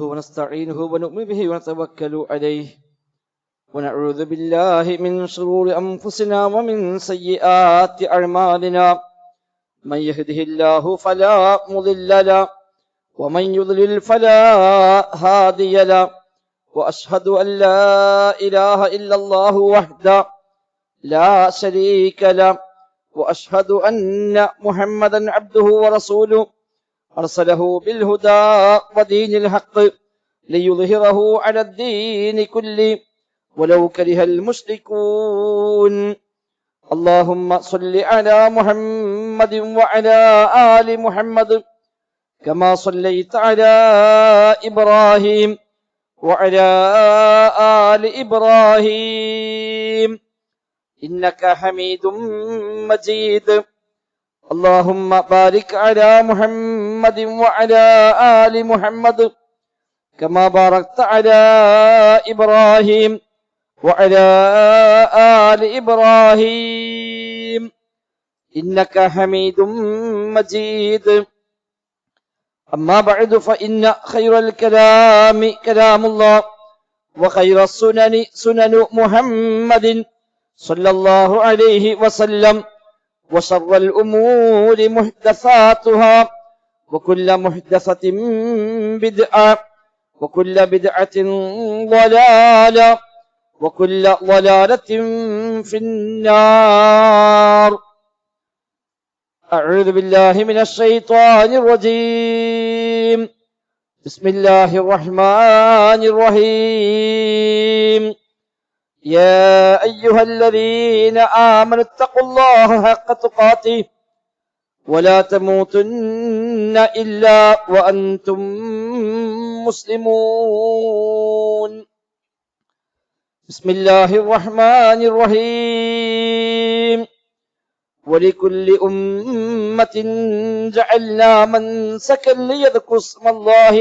ونستعينه ونؤمن به ونتوكل عليه ونعوذ بالله من شرور أنفسنا ومن سيئات أعمالنا من يهده الله فلا مضل له ومن يضلل فلا هادي له وأشهد أن لا إله إلا الله وحده لا شريك له وأشهد أن محمدا عبده ورسوله أرسله بالهدى ودين الحق ليظهره على الدين كله ولو كره المشركون اللهم صل على محمد وعلى آل محمد كما صليت على إبراهيم وعلى آل إبراهيم إنك حميد مجيد اللهم بارك على محمد وعلى آل محمد كما باركت على إبراهيم وعلى آل إبراهيم إنك حميد مجيد أما بعد فإن خير الكلام كلام الله وخير السنن سنن محمد صلى الله عليه وسلم وشر الأمور محدثاتها وكل محدثة بدعة وكل بدعة ضلالة وكل ضلالة في النار أعوذ بالله من الشيطان الرجيم بسم الله الرحمن الرحيم يا أيها الذين آمنوا اتقوا الله حق تقاته ولا تموتن إلا وأنتم مسلمون بسم الله الرحمن الرحيم ولكل أمة جعلنا منسكا ليذكروا اسم الله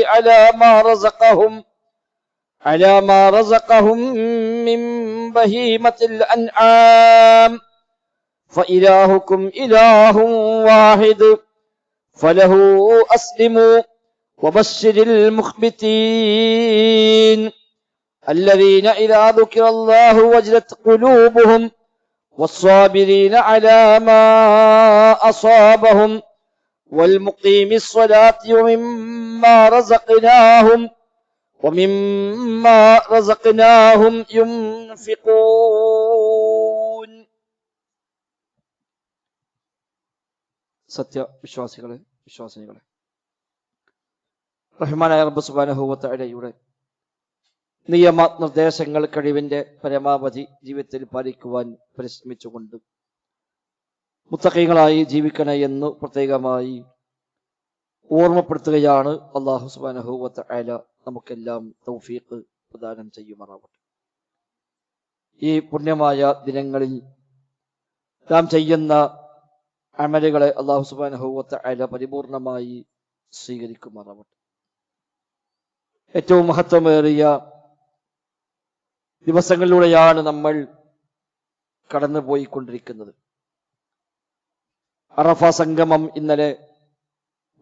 على ما رزقهم من بهيمة الأنعام فإلهكم إله واحد فله أسلموا وبشر المخبتين الذين إذا ذكر الله وجلت قلوبهم والصابرين على ما أصابهم والمقيم الصلاة ومما رزقناهم ينفقون വിശ്വാസിനികളെ റഹ്മാനായ റബ്ബ് സുബ്ഹാനഹു വ തആലയുടെ നിയമ നിർദ്ദേശങ്ങൾ കഴിവിന്റെ പരമാവധി ജീവിതത്തിൽ പാലിക്കുവാൻ പരിശ്രമിച്ചുകൊണ്ട് മുത്തഖീങ്ങളായി ജീവിക്കണേ എന്ന് പ്രത്യേകമായി ഓർമ്മപ്പെടുത്തുകയാണ്. അല്ലാഹു സുബ്ഹാനഹു വ തആല നമുക്കെല്ലാം തൗഫീഖ് പ്രദാനം ചെയ്യുമാറാവട്ടെ. ഈ പുണ്യമായ ദിനങ്ങളിൽ നാം ചെയ്യുന്ന അമലുകളെ അല്ലാഹു സുബ്ഹാനഹു വ തആല പരിപൂർണമായി സ്വീകരിക്കുമാറാവട്ടെ. ഏറ്റവും മഹത്വമേറിയ ദിവസങ്ങളിലൂടെയാണ് നമ്മൾ കടന്നുപോയിക്കൊണ്ടിരിക്കുന്നത്. അറഫ സംഗമം ഇന്നലെ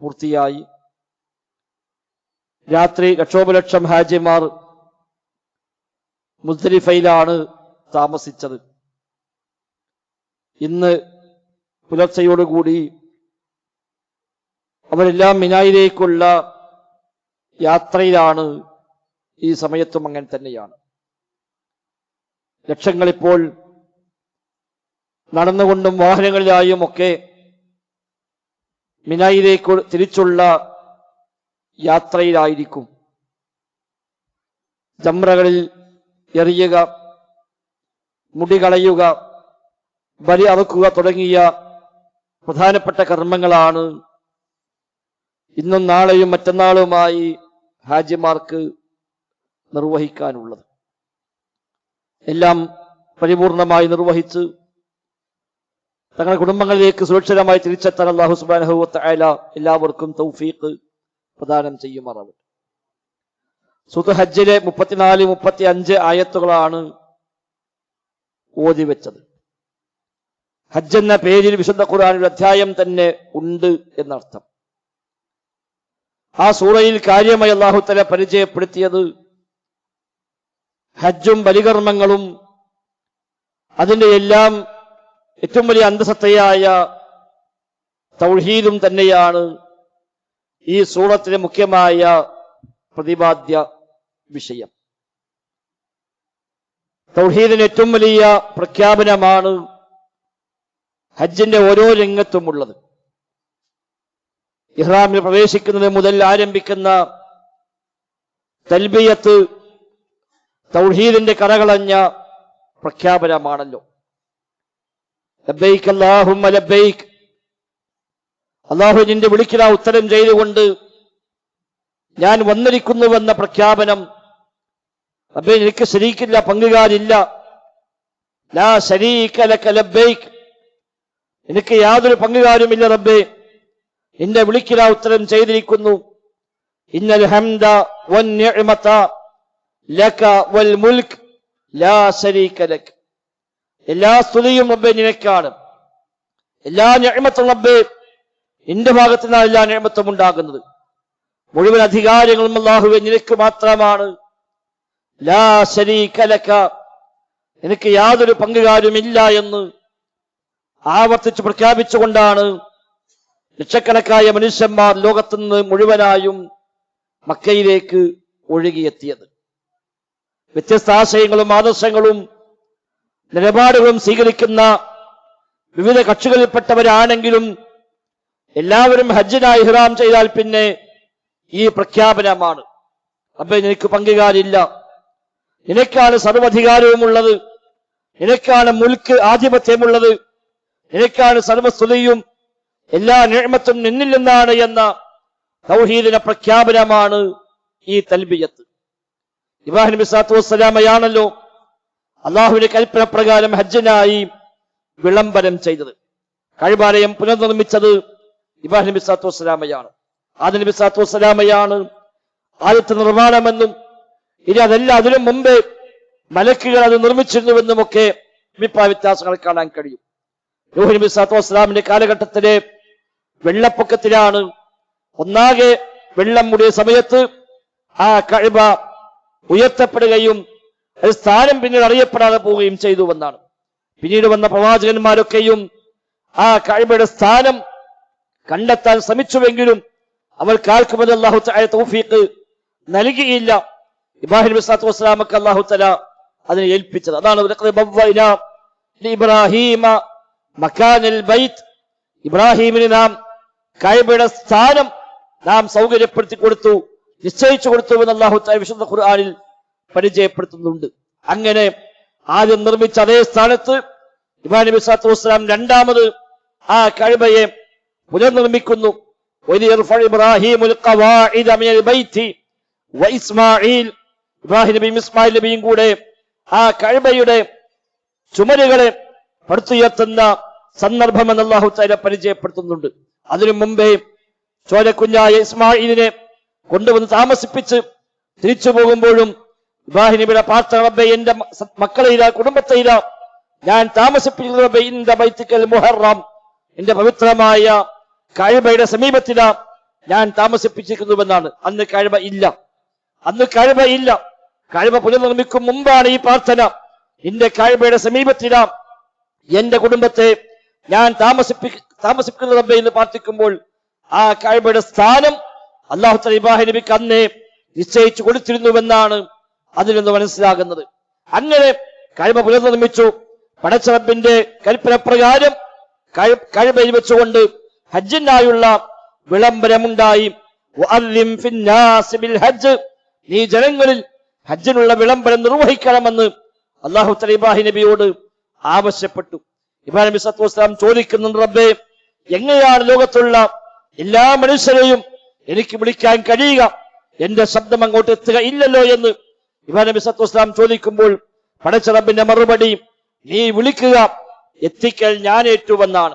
പൂർത്തിയായി. രാത്രി ലക്ഷോപലക്ഷം ഹാജിമാർ മുസ്ദലിഫയിലാണ് താമസിച്ചത്. ഇന്ന് പുലർച്ചയോടുകൂടി അവരെല്ലാം മിനായിലേക്കുള്ള യാത്രയിലാണ്. ഈ സമയത്തും അങ്ങനെ തന്നെയാണ്. ലക്ഷങ്ങളിപ്പോൾ നടന്നുകൊണ്ടും വാഹനങ്ങളിലായും ഒക്കെ മിനായിലേക്ക് തിരിച്ചുള്ള യാത്രയിലായിരിക്കും. ജംറകളിൽ എറിയുക, മുടി കളയുക, ബലി അറുക്കുക തുടങ്ങിയ പ്രധാനപ്പെട്ട കർമ്മങ്ങളാണ് ഇന്നും നാളെയും മറ്റന്നാളുമായി ഹാജിമാർക്ക് നിർവഹിക്കാനുള്ളത്. എല്ലാം പരിപൂർണമായി നിർവഹിച്ച് തങ്ങളുടെ കുടുംബങ്ങളിലേക്ക് സുരക്ഷിതമായി തിരിച്ചെത്താൻ അല്ലാഹു സുബ്ഹാനഹു വ തആല എല്ലാവർക്കും തൗഫീഖ് പ്രദാനം ചെയ്യുമാറാവട്ടെ. സൂറത്തുൽ ഹജ്ജിലെ 34-35 ആയത്തുകളാണ് ഓതി വെച്ചത്. ഹജ്ജ് എന്ന പേരിൽ വിശുദ്ധ ഖുർആനിൽ അധ്യായം തന്നെ ഉണ്ട് എന്നർത്ഥം. ആ സൂറയിൽ കാര്യമായി അല്ലാഹു തആല പരിചയപ്പെടുത്തിയത് ഹജ്ജും ബലികർമ്മങ്ങളും അതിന്റെ എല്ലാം ഏറ്റവും വലിയ അന്തസത്തയായ തൗഹീദും തന്നെയാണ് ഈ സൂറത്തിലെ മുഖ്യമായ പ്രതിപാദ്യ വിഷയം. തൗഹീദിന് ഏറ്റവും വലിയ പ്രഖ്യാപനമാണ് ഹജ്ജിന്റെ ഓരോ രംഗത്തുമുള്ളത്. ഇഹ്റാമിൽ പ്രവേശിക്കുന്നത് മുതൽ ആരംഭിക്കുന്ന തൽബിയത്ത് തൗഹീദിന്റെ കരകളഞ്ഞ പ്രഖ്യാപനമാണല്ലോ. ലബ്ബൈക് അല്ലാഹുമ്മ ലബ്ബൈക്, അല്ലാഹുവിന്റെ വിളിക്കല ഉത്തരം ചെയ്തുകൊണ്ട് ഞാൻ വന്നിരിക്കുന്നുവെന്ന പ്രഖ്യാപനം. റബ്ബേ, എനിക്ക് ശരീക്കില്ല, പങ്കുകാരില്ല. ലാ ശരീക ലക ലബ്ബൈക്, എനിക്ക് യാതൊരു പങ്കുകാരുമില്ല റബ്ബേ, നിന്റെ വിളിക്കല ഉത്തരം ചെയ്തിരിക്കുന്നു. ഇന്നൽ ഹംദ വൻ നിഅമത ലക വൽ മുൽക്ക് ലാ ശരീക ലക, എല്ലാ സ്തുതിയും റബ്ബേ നിനക്കാണ്, എല്ലാ നിഅമത്തും റബ്ബേ നിന്റെ ഭാഗത്തു നിന്നാണ് എല്ലാ നിഅമത്തും ഉണ്ടാകുന്നത്. മുഴുവൻ അധികാരങ്ങളും അല്ലാഹുവേ നിനക്ക് മാത്രമാണ്. ലാ ശരീക ലക, എനിക്ക് യാതൊരു പങ്കുകാരുമില്ല എന്ന് ആവർത്തിച്ച് പ്രഖ്യാപിച്ചുകൊണ്ടാണ് ലക്ഷക്കണക്കായ മനുഷ്യന്മാർ ലോകത്തുനിന്ന് മുഴുവനായും മക്കയിലേക്ക് ഒഴുകിയെത്തിയത്. വ്യത്യസ്ത ആശയങ്ങളും ആദർശങ്ങളും നിലപാടുകളും സ്വീകരിക്കുന്ന വിവിധ കക്ഷികളിൽപ്പെട്ടവരാണെങ്കിലും എല്ലാവരും ഹജ്ജിനായി ഇഹ്റാം ചെയ്താൽ പിന്നെ ഈ പ്രഖ്യാപനമാണ്. റബ്ബേ, നിനക്ക് പങ്കുകാരില്ല, നിനക്കാണ് സർവ്വധികാരവുമുള്ളത്, നിനക്കാണ് മുൽക്ക് ആധിപത്യമുള്ളത്, നിനക്കാണ് സർവസ്തുതിയും, എല്ലാ നിഅമത്തും നിന്നിൽ നിന്നാണ് എന്ന തൗഹീദിന്റെ പ്രഖ്യാപനമാണ് ഈ തൽബിയത്ത്. ഇബ്രാഹിം നബി സ്വല്ലല്ലാഹു അലൈഹി വസല്ലമയാണല്ലോ അല്ലാഹുവിന്റെ കൽപ്പന പ്രകാരം ഹജ്ജിനായി വിളംബരം ചെയ്തത്. കഅബാലയം പുനർനിർമ്മിച്ചത് ഇബ്രാഹിം നബി സ്വല്ലല്ലാഹു അലൈഹി വസല്ലമയാണ്. ആദം നബി സ്വല്ലല്ലാഹു അലൈഹി വസല്ലമയാണ് ആദ്യത്തെ നിർമ്മാണമെന്നും ഇനി അതല്ല അതിനു മുമ്പേ മലക്കുകൾ അത് നിർമ്മിച്ചിരുന്നുവെന്നുമൊക്കെ അഭിപ്രായ വ്യത്യാസങ്ങൾ കാണാൻ കഴിയും. നൂഹ് നബി സ്വല്ലല്ലാഹു അലൈഹി വസല്ലമയുടെ കാലഘട്ടത്തിലെ വെള്ളപ്പൊക്കത്തിലാണ് ഒന്നാകെ വെള്ളം മൂടിയ സമയത്ത് ആ കഅബ ഉയർത്തപ്പെടുകയും ഒരു സ്ഥാനം പിന്നീട് അറിയപ്പെടാതെ പോവുകയും ചെയ്തുവെന്നാണ്. പിന്നീട് വന്ന പ്രവാചകന്മാരൊക്കെയും ആ കഅബയുടെ സ്ഥാനം കണ്ടെത്താൻ ശ്രമിച്ചുവെങ്കിലും അവർക്കാർക്കും അത് അല്ലാഹു തആല തൗഫീഖ് നൽകിയില്ല. ഇബ്രാഹിം നബി സ്വല്ലല്ലാഹു അലൈഹി വസല്ലമക്ക് അല്ലാഹു തആല അതിനെ ഏൽപ്പിച്ചത്. അതാണ് ഇബ്രാഹിമ മക്കാനൽ ബൈത്ത്, ഇബ്രാഹിമിന് നാം കഅബയുടെ സ്ഥാനം നാം സൗകര്യപ്പെടുത്തി കൊടുത്തു, നിശ്ചയിച്ചു കൊടുത്തു എന്ന് അല്ലാഹു തആല വിശുദ്ധ ഖുർആനിൽ പരിചയപ്പെടുത്തുന്നുണ്ട്. അങ്ങനെ ആദ്യം നിർമ്മിച്ച അതേ സ്ഥാനത്ത് ഇബ്രാഹിം നബി സ്വല്ലല്ലാഹു അലൈഹി വസല്ലം രണ്ടാമത് ആ കഅബയെ പുനർനിർമ്മിക്കുന്നു. ഇബ്രാഹിമുൽ ഖവാഇദ മിനൽ ബൈത്തി വ ഇസ്മാഈൽ, ഇബ്രാഹിം നബിയും ഇസ്മായിൽ നബിയും കൂടെ ആ കഅബയുടെ ചുമരുകളെ പടുത്തുയർത്തുന്ന സന്ദർഭം എന്ന് അല്ലാഹു തആല പരിചയപ്പെടുത്തുന്നുണ്ട്. അതിനു മുമ്പേ ചോരക്കുഞ്ഞായ ഇസ്മായിലിനെ കൊണ്ടുവന്ന് താമസിപ്പിച്ച് തിരിച്ചു പോകുമ്പോഴും ഇബ്രാഹിം നബിയുടെ പ്രാർത്ഥന, റബ്ബേ എന്റെ മക്കളെ ഇല്ല, കുടുംബത്തെ ഇല്ല, ഞാൻ താമസിപ്പിക്കുന്നത് റബ്ബേ ഇൻദ ബൈതിക്കൽ മുഹറം, എന്റെ പവിത്രമായ കഅബയുടെ സമീപത്തിലാ ഞാൻ താമസിപ്പിച്ചിരിക്കുന്നുവെന്നാണ്. അന്ന് കഅബ ഇല്ല, അന്ന് കഅബ ഇല്ല. കഅബ പുനർനിർമ്മിക്കും മുമ്പാണ് ഈ പ്രാർത്ഥന. എന്റെ കഅബയുടെ സമീപത്തിലാ എന്റെ കുടുംബത്തെ ഞാൻ താമസിപ്പിക്കുന്നത് റബ്ബേ എന്ന് പ്രാർത്ഥിക്കുമ്പോൾ ആ കഅബയുടെ സ്ഥാനം അല്ലാഹു തആല ഇബ്രാഹിം നബിക്ക് അന്നേ നിശ്ചയിച്ചു കൊടുത്തിരുന്നുവെന്നാണ് അതിൽ നിന്ന് മനസ്സിലാകുന്നത്. അങ്ങനെ കഅബ പുനർനിർമ്മിച്ചു. പടച്ച റബ്ബിന്റെ കൽപ്പന പ്രകാരം കഅബയിൽ വെച്ചുകൊണ്ട് ഹജ്ജിനായുള്ള വിളംബരമുണ്ടായി. വഅല്ലിം ഫിന്നാസി ബിൽ ഹജ്ജ്, നീ ജനങ്ങളിൽ ഹജ്ജിനുള്ള വിളംബരം നിർവഹിക്കണമെന്ന് അല്ലാഹു തആല ഇബ്രാഹിം നബിയോട് ആവശ്യപ്പെട്ടു. ഇബ്രാഹിം നബി സ്വല്ലല്ലാഹു അലൈഹി വസല്ലം ചോദിക്കുന്നുണ്ട്, റബ്ബേ എങ്ങനെയാണ് ലോകത്തുള്ള എല്ലാ മനുഷ്യരെയും എനിക്ക് വിളിക്കാൻ കഴിയുക, എന്റെ ശബ്ദം അങ്ങോട്ട് എത്തുക ഇല്ലല്ലോ എന്ന് ഇബ്രാഹിം നബി സ്വല്ലല്ലാഹു അലൈഹി വസല്ലം ചോദിക്കുമ്പോൾ പടച്ച റബ്ബിന്റെ മറുപടി, നീ വിളിക്കുക, എത്തിക്കൽ ഞാൻ ഏറ്റുവെന്നാണ്.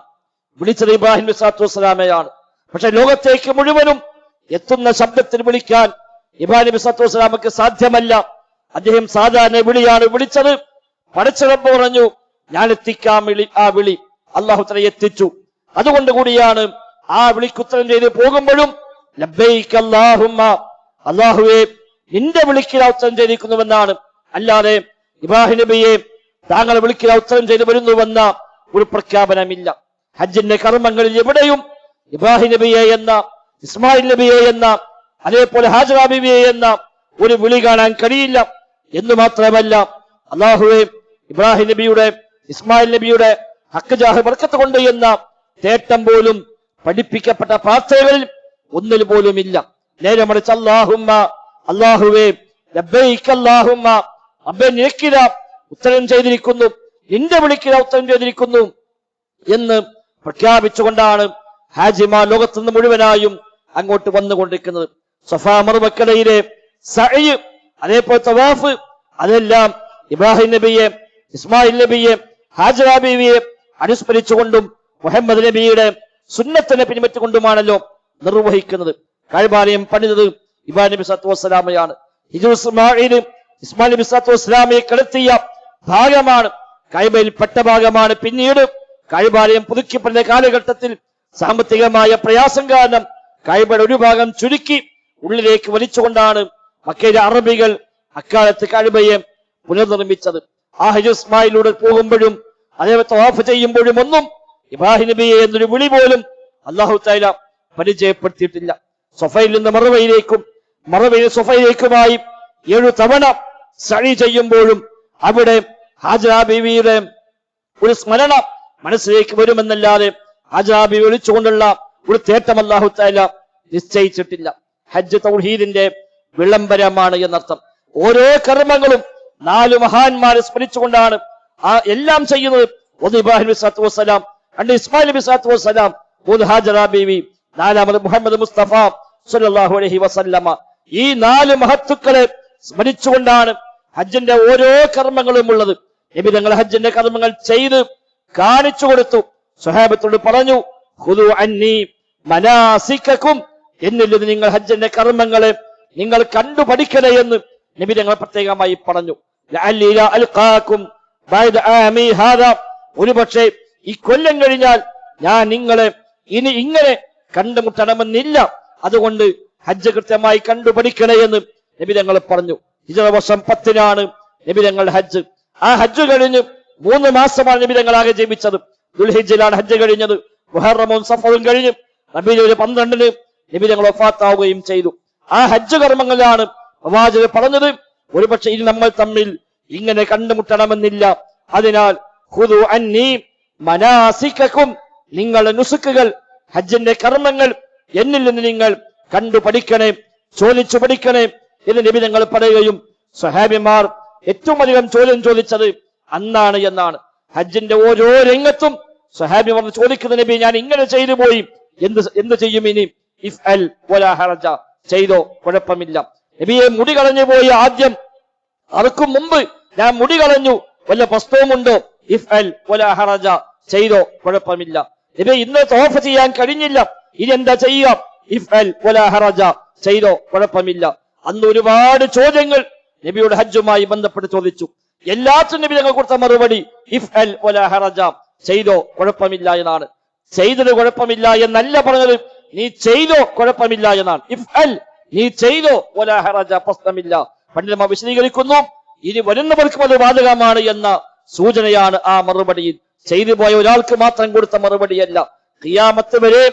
വിളിച്ചത് ഇബ്രാഹിം നബി സ്വല്ലല്ലാഹു അലൈഹി വസല്ലമയാണ്. പക്ഷെ ലോകത്തേക്ക് മുഴുവനും എത്തുന്ന ശബ്ദത്തിൽ വിളിക്കാൻ ഇബ്രാഹിം നബി സ്വല്ലല്ലാഹു അലൈഹി വസല്ലമക്ക് സാധ്യമല്ല. അദ്ദേഹം സാധാരണ വിളിയാണ് വിളിച്ചത്. പടച്ച റബ്ബ് പറഞ്ഞു, ഞാൻ എത്തിക്കാം ആ വിളി. അല്ലാഹു തആല എത്തിച്ചു. അതുകൊണ്ട് കൂടിയാണ് ആ വിളിക്കുത്തരം ചെയ്ത് പോകുമ്പോഴും ലബ്ബൈക അല്ലാഹുമ്മ, അല്ലാഹുവേ നിന്റെ വിളിക്കൽ ഉത്തരം ചെയ്തിരിക്കുന്നുവെന്നാണ്. അല്ലാതെ ഇബ്രാഹിം നബിയെ താങ്കൾ വിളിക്കൽ ഉത്തരം ചെയ്തു വരുന്നുവെന്ന ഒരു പ്രഖ്യാപനമില്ല. ഹജ്ജിന്റെ കർമ്മങ്ങളിൽ എവിടെയും ഇബ്രാഹിം നബിയെ എന്ന, ഇസ്മായിൽ നബിയെ എന്ന, അതേപോലെ ഹാജറ ബീവിയെ എന്ന ഒരു വിളി കാണാൻ കഴിയില്ല. എന്ന് മാത്രമല്ല, അല്ലാഹുവേ ഇബ്രാഹിം നബിയുടെ, ഇസ്മായിൽ നബിയുടെ ഹക്ക് ജാഹ് ബർക്കത്ത് കൊണ്ട് എന്ന തേട്ടം പോലും പഠിപ്പിക്കപ്പെട്ട പ്രാർത്ഥനകളിൽ ഒന്നിൽ പോലും ഇല്ല. നേരെ മറിച്ച് അല്ലാഹുമ്മ, അല്ലാഹുവേ, ലബ്ബൈക അല്ലാഹുമ്മ, റബ്ബേ നിനക്കിത ഉത്തരം ചെയ്തിരിക്കുന്നു, നിന്റെ വിളിക്കിത ഉത്തരം ചെയ്തിരിക്കുന്നു എന്ന് പ്രഖ്യാപിച്ചുകൊണ്ടാണ് ഹാജിമാർ ലോകത്തുനിന്ന് മുഴുവനായും അങ്ങോട്ട് വന്നുകൊണ്ടിരിക്കുന്നത്. സഫാ മർവക്കടയിലെ സഅയ്, അതേപോലെ തവാഫ്, അതെല്ലാം ഇബ്രാഹിം നബിയെ, ഇസ്മായിൽ നബിയെ, ഹാജറ ബീവിയെ അനുസ്മരിച്ചുകൊണ്ടും മുഹമ്മദ് നബിയുടെ സുന്നത്തിനെ പിൻപറ്റിക്കൊണ്ടുമാണല്ലോ നിർവഹിക്കുന്നത്. കഅബാലയം പണിതത് ഇബ്രാഹിം നബി സ്വല്ലല്ലാഹു അലൈഹി വസല്ലമയാണ്. ഹിജ്ർ ഇസ്മായിൽ നബി സ്വല്ലല്ലാഹു അലൈഹി വസല്ലമയെ കടത്തിയ ഭാഗമാണ്, കഅബയിൽ പെട്ട ഭാഗമാണ്. പിന്നീട് കഅബാലയം പുതുക്കിപ്പണിത കാലഘട്ടത്തിൽ സാമ്പത്തികമായ പ്രയാസം കാരണം കഅബയുടെ ഒരു ഭാഗം ചുരുക്കി ഉള്ളിലേക്ക് വലിച്ചുകൊണ്ടാണ് മക്കയിലെ അറബികൾ അക്കാലത്ത് കഅബയെ പുനർനിർമ്മിച്ചത്. ആ ഹിജ്ർ ഇസ്മായിലൂടെ പോകുമ്പോഴും അതേപോലെ തവാഫ് ചെയ്യുമ്പോഴും ഒന്നും ഇബ്രാഹിം നബിയെ എന്നൊരു വിളി പോലും അല്ലാഹു തആല പരിചയപ്പെടുത്തിയിട്ടില്ല. സഫയിൽ നിന്ന് മർവയിലേക്കും മർവയിൽ സഫയിലേക്കുമായി 7 തവണ സഅയ് ചെയ്യുമ്പോഴും അവിടെ ഹാജറ ബീവിയുടെ ഒരു സ്മരണ മനസ്സിലേക്ക് വരുമെന്നല്ലാതെ ഹാജറ ബീവി വിളിച്ചുകൊണ്ടുള്ള ഒരു തേട്ടം അല്ലാഹു തആല നിശ്ചയിച്ചിട്ടില്ല. ഹജ്ജ് തൗഹീദിന്റെ വിളംബരമാണ് എന്നർത്ഥം. ഓരോ കർമ്മങ്ങളും 4 മഹാന്മാരെ സ്മരിച്ചുകൊണ്ടാണ് എല്ലാം ചെയ്യുന്നത്. ഒന്ന് ഇബ്രാഹിം നബി സ്വല്ലല്ലാഹു അലൈഹി വസല്ലം, 2 ഇസ്മായിൽ നബി സ്വല്ലല്ലാഹു അലൈഹി വസല്ലം, 3 ഹാജറ ബീവി, 4 മുഹമ്മദ് മുസ്തഫ സ്വല്ലല്ലാഹു അലൈഹി വസല്ലമ. ഈ 4 മഹത്തുക്കളെ സ്മരിച്ചുകൊണ്ടാണ് ഹജ്ജിന്റെ ഓരോ കർമ്മങ്ങളും ഉള്ളത്. നബി തങ്ങൾ ഹജ്ജിന്റെ കർമ്മങ്ങൾ ചെയ്ത് കാണിച്ചു കൊടുത്തു. സ്വഹാബത്തോട് പറഞ്ഞു, ഖുദു അന്നി മനാസികകും, എന്നിൽ നിന്ന് നിങ്ങൾ ഹജ്ജിന്റെ കർമ്മങ്ങളെ നിങ്ങൾ കണ്ടു പഠിക്കണേ എന്ന് നബി തങ്ങൾ പ്രത്യേകമായി പറഞ്ഞു. ലഅല്ലി ലാ അൽഖാകും ബഅദ ആമി ഹാദാ, ഒരുപക്ഷെ ഈ കൊല്ലം കഴിഞ്ഞാൽ ഞാൻ നിങ്ങളെ ഇനി ഇങ്ങനെ കണ്ടുമുട്ടണമെന്നില്ല, അതുകൊണ്ട് ഹജ്ജ് കൃത്യമായി കണ്ടു പഠിക്കണേ എന്ന് നബി തങ്ങൾ പറഞ്ഞു. ഹിജ്റ വർഷം 10-നാണ് നബി തങ്ങൾ ഹജ്ജ്. ആ ഹജ്ജ് കഴിഞ്ഞ് 3 മാസമാണ് നബി തങ്ങൾ ആകെ ജീവിച്ചത്. ദുൽഹിജ്ജയിലാണ് ഹജ്ജ് കഴിഞ്ഞത്. മുഹറമും സഫറും കഴിഞ്ഞ് റബീഉൽ 12-ന് നബി തങ്ങൾ വഫാത്താവുകയും ചെയ്തു. ആ ഹജ്ജ് കർമ്മങ്ങളിലാണ് പ്രവാചകർ പറഞ്ഞത്, ഒരുപക്ഷെ ഇനി നമ്മൾ തമ്മിൽ ഇങ്ങനെ കണ്ടുമുട്ടണമെന്നില്ല, അതിനാൽ ഖുദു അന്നി മനാസികകും, നിങ്ങളുടെ നുസുക്കുകൾ, ഹജ്ജിന്റെ കർമ്മങ്ങൾ എന്നിൽ നിന്ന് നിങ്ങൾ കണ്ടു പഠിക്കണേ, ചോദിച്ചു പഠിക്കണേ എന്ന് നബി തങ്ങൾ പറയുകയും സ്വഹാബിമാർ ഏറ്റവും അധികം ചോദ്യം ചോദിച്ചത് അന്നാണ് എന്നാണ്. ഹജ്ജിന്റെ ഓരോ രംഗത്തും സ്വഹാബിമാർ ചോദിക്കുന്ന, നബി ഞാൻ ഇങ്ങനെ ചെയ്തു പോയി, എന്ത് ചെയ്യും ഇനി? ഇഫ്അൽ വലാ ഹറജ, ചെയ്തോ കുഴപ്പമില്ല. നബിയെ മുടി കളഞ്ഞു പോയി, ആദ്യം അറക്കും മുമ്പ് ഞാൻ മുടി കളഞ്ഞു, വല്ല പ്രശ്നവുമുണ്ടോ? ഇഫ്അൽ വലാ ഹറജ, ചെയ്തോ കുഴപ്പമില്ല. നബി ഇന്ന് തവാഫ് ചെയ്യാൻ കഴിഞ്ഞില്ല, ഇനി എന്താ ചെയ്യുക? ഇഫ്അൽ വലാ ഹറജ, ചെയ്തോ കുഴപ്പമില്ല. അന്ന് ഒരുപാട് ചോദ്യങ്ങൾ നബിയുടെ ഹജ്ജുമായി ബന്ധപ്പെട്ട് ചോദിച്ചു. എല്ലാത്തിനും നബി ഞങ്ങൾ കൊടുത്ത മറുപടി ഇഫ്അൽ വലാ ഹറജ, ചെയ്തോ കുഴപ്പമില്ല എന്നാണ്. ചെയ്തത് കുഴപ്പമില്ല എന്നല്ല പറഞ്ഞത്, നീ ചെയ്തോ കുഴപ്പമില്ല എന്നാണ്. ഇഫ്അൽ, നീ ചെയ്തോ വലാ ഹറജ, പ്രശ്നമില്ല. പണ്ഡിതന്മാർ വിശദീകരിക്കുന്നു, ഇനി വരുന്നവർക്കും അത് ബാധകമാണ് എന്ന സൂചനയാണ് ആ മറുപടിയിൽ. ചെയ്തു പോയ ഒരാൾക്ക് മാത്രം കൊടുത്ത മറുപടിയല്ല, ഖിയാമത്ത് വരെ